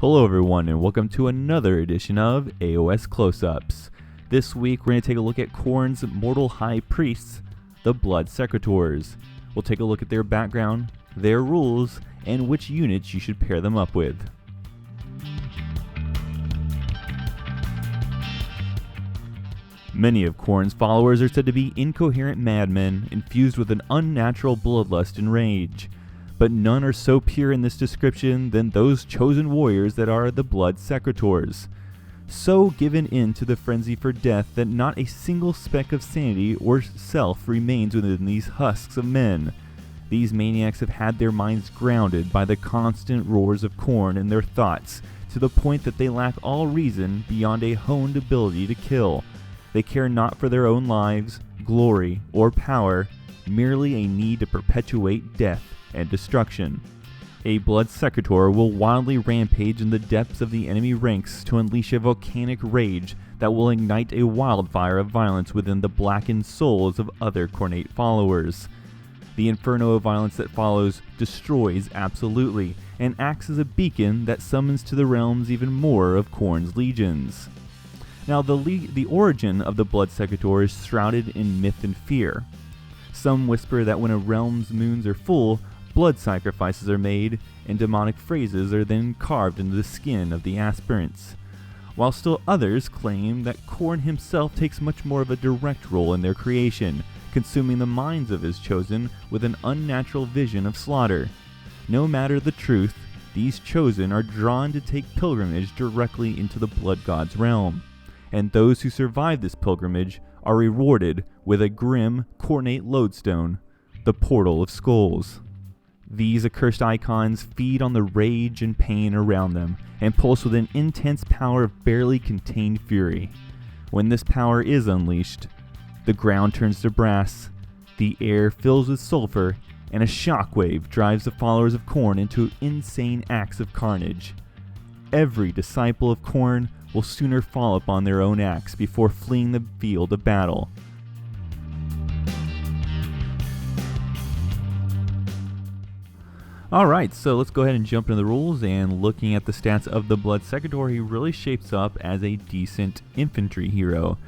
Hello everyone and welcome to another edition of AoS Close Ups. This week we're going to take a look at Khorne's mortal high priests, the Bloodsecrators. We'll take a look at their background, their rules, and which units you should pair them up with. Many of Khorne's followers are said to be incoherent madmen infused with an unnatural bloodlust and rage. But none are so pure in this description than those chosen warriors that are the Bloodsecrators. So given in to the frenzy for death that not a single speck of sanity or self remains within these husks of men. These maniacs have had their minds grounded by the constant roars of Khorne in their thoughts, to the point that they lack all reason beyond a honed ability to kill. They care not for their own lives, glory, or power, merely a need to perpetuate death and destruction. A Bloodsecrator will wildly rampage in the depths of the enemy ranks to unleash a volcanic rage that will ignite a wildfire of violence within the blackened souls of other Khornate followers. The inferno of violence that follows destroys absolutely, and acts as a beacon that summons to the realms even more of Khorne's legions. Now, the origin of the Bloodsecrator is shrouded in myth and fear. Some whisper that when a realm's moons are full, blood sacrifices are made, and demonic phrases are then carved into the skin of the aspirants. While still others claim that Khorne himself takes much more of a direct role in their creation, consuming the minds of his chosen with an unnatural vision of slaughter. No matter the truth, these chosen are drawn to take pilgrimage directly into the blood god's realm. And those who survive this pilgrimage are rewarded with a grim, Khornate lodestone, the Portal of Skulls. These accursed icons feed on the rage and pain around them, and pulse with an intense power of barely contained fury. When this power is unleashed, the ground turns to brass, the air fills with sulfur, and a shockwave drives the followers of Khorne into insane acts of carnage. Every disciple of Khorne will sooner fall upon their own axe before fleeing the field of battle. Alright, so let's go ahead and jump into the rules, and looking at the stats of the Bloodsecrator, he really shapes up as a decent infantry hero.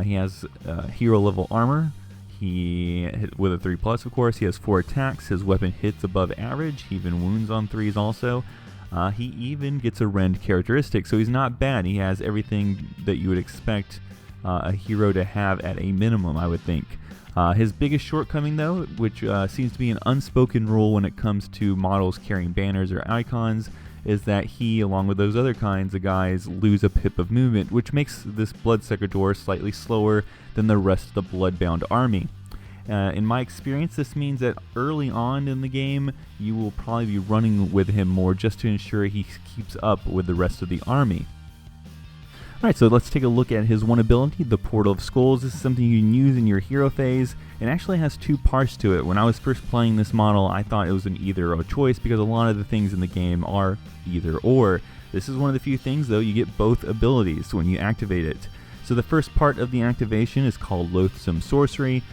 He has hero level armor, with a 3+, of course. He has 4 attacks, his weapon hits above average, he even wounds on 3s also. He even gets a rend characteristic, so he's not bad. He has everything that you would expect a hero to have at a minimum, I would think. His biggest shortcoming, though, which seems to be an unspoken rule when it comes to models carrying banners or icons, is that he, along with those other kinds of guys, lose a pip of movement, which makes this Bloodsecrator slightly slower than the rest of the Bloodbound army. In my experience, this means that early on in the game, you will probably be running with him more just to ensure he keeps up with the rest of the army. Alright, so let's take a look at his one ability, the Portal of Skulls. This is something you can use in your hero phase. It actually has 2 parts to it. When I was first playing this model, I thought it was an either-or choice because a lot of the things in the game are either-or. This is one of the few things, though, you get both abilities when you activate it. So the first part of the activation is called Loathsome Sorcery.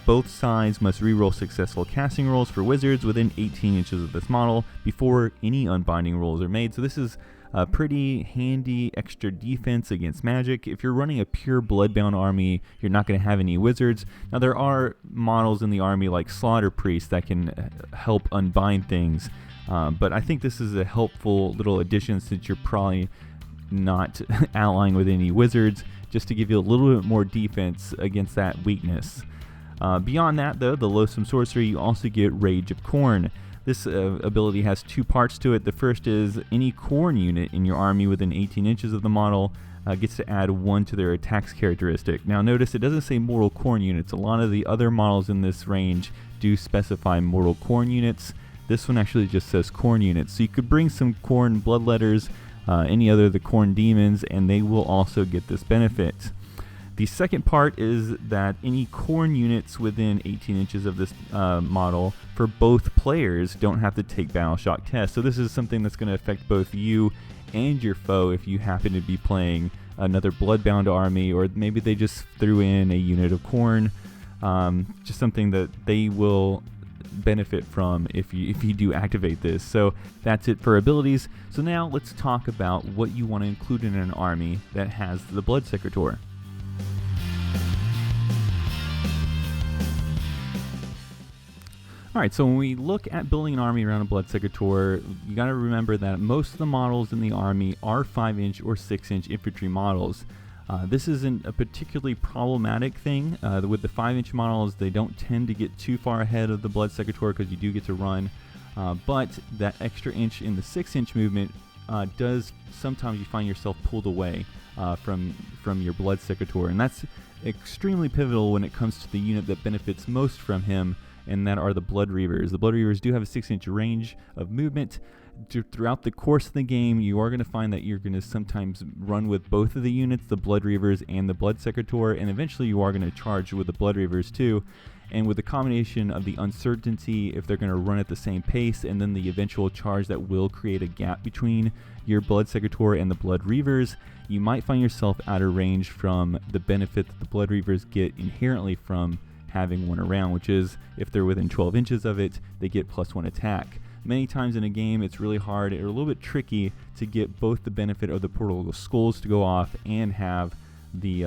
Both sides must reroll successful casting rolls for wizards within 18 inches of this model before any unbinding rolls are made. So this is a pretty handy extra defense against magic. If you're running a pure Bloodbound army, you're not going to have any wizards. Now there are models in the army like Slaughter Priests that can help unbind things, but I think this is a helpful little addition since you're probably not allying with any wizards, just to give you a little bit more defense against that weakness. Beyond that, though, the Loathsome Sorcery, you also get Rage of Khorne. This ability has 2 parts to it. The first is any Khorne unit in your army within 18 inches of the model gets to add 1 to their attacks characteristic. Now notice it doesn't say mortal Khorne units. A lot of the other models in this range do specify mortal Khorne units. This one actually just says Khorne units. So you could bring some Khorne Bloodletters, any other of the Khorne demons, and they will also get this benefit. The second part is that any Khorne units within 18 inches of this model for both players don't have to take Battle Shock tests. So this is something that's going to affect both you and your foe if you happen to be playing another Bloodbound army, or maybe they just threw in a unit of Khorne. Just something that they will benefit from if you do activate this. So that's it for abilities. So now let's talk about what you want to include in an army that has the Bloodsecrator. Alright, so when we look at building an army around a Bloodsecrator, you gotta remember that most of the models in the army are 5-inch or 6-inch infantry models. This isn't a particularly problematic thing. With the 5-inch models, they don't tend to get too far ahead of the Bloodsecrator because you do get to run. But that extra inch in the 6-inch movement does sometimes you find yourself pulled away from your Bloodsecrator, and that's extremely pivotal when it comes to the unit that benefits most from him, and that are the Blood Reavers. The Blood Reavers do have a 6-inch range of movement. Throughout the course of the game, you are going to find that you're going to sometimes run with both of the units, the Blood Reavers and the Bloodsecrator, and eventually you are going to charge with the Blood Reavers too. And with the combination of the uncertainty if they're going to run at the same pace, and then the eventual charge that will create a gap between your Bloodsecrator and the Blood Reavers, you might find yourself out of range from the benefit that the Blood Reavers get inherently from having one around, which is if they're within 12 inches of it, they get +1 attack. Many times in a game, it's really hard or a little bit tricky to get both the benefit of the Portal Skulls to go off and have the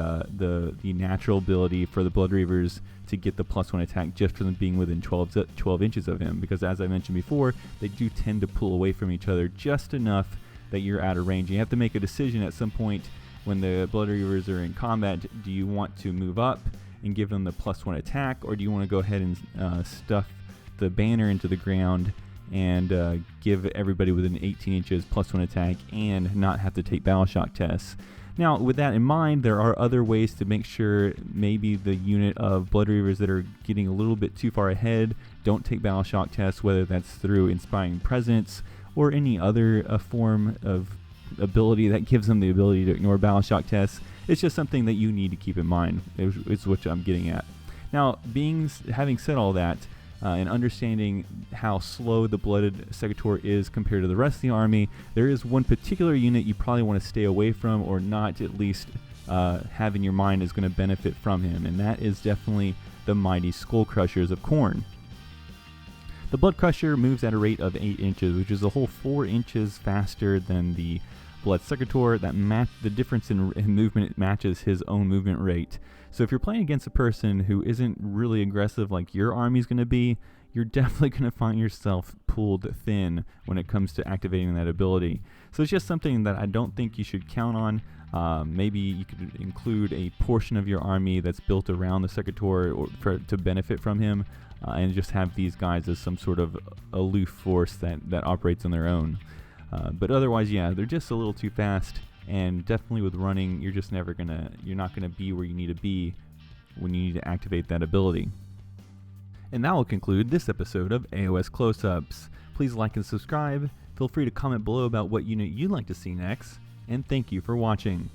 natural ability for the Blood Reavers to get the +1 attack just from them being within 12 inches of him, because as I mentioned before, they do tend to pull away from each other just enough that you're out of range. You have to make a decision at some point when the Blood Reavers are in combat. Do you want to move up and give them the +1 attack, or do you want to go ahead and stuff the banner into the ground and give everybody within 18 inches +1 attack and not have to take battle shock tests? Now, with that in mind, there are other ways to make sure maybe the unit of Blood Reavers that are getting a little bit too far ahead don't take battle shock tests, whether that's through Inspiring Presence or any other form of ability that gives them the ability to ignore battle shock tests. It's just something that you need to keep in mind, is what I'm getting at. Now, having said all that, and understanding how slow the Bloodsecrator is compared to the rest of the army, there is one particular unit you probably want to stay away from, or not at least have in your mind is going to benefit from him, and that is definitely the mighty Skull Crushers of Khorne. The Blood Crusher moves at a rate of 8 inches, which is a whole 4 inches faster than the Bloodsecrator. The difference in movement matches his own movement rate. So if you're playing against a person who isn't really aggressive like your army's going to be, you're definitely going to find yourself pulled thin when it comes to activating that ability. So it's just something that I don't think you should count on. Maybe you could include a portion of your army that's built around the Secrator to benefit from him, and just have these guys as some sort of aloof force that operates on their own. But otherwise, yeah, they're just a little too fast, and definitely with running, you're not gonna be where you need to be when you need to activate that ability. And that will conclude this episode of AoS Close Ups. Please like and subscribe. Feel free to comment below about what unit you'd like to see next, and thank you for watching.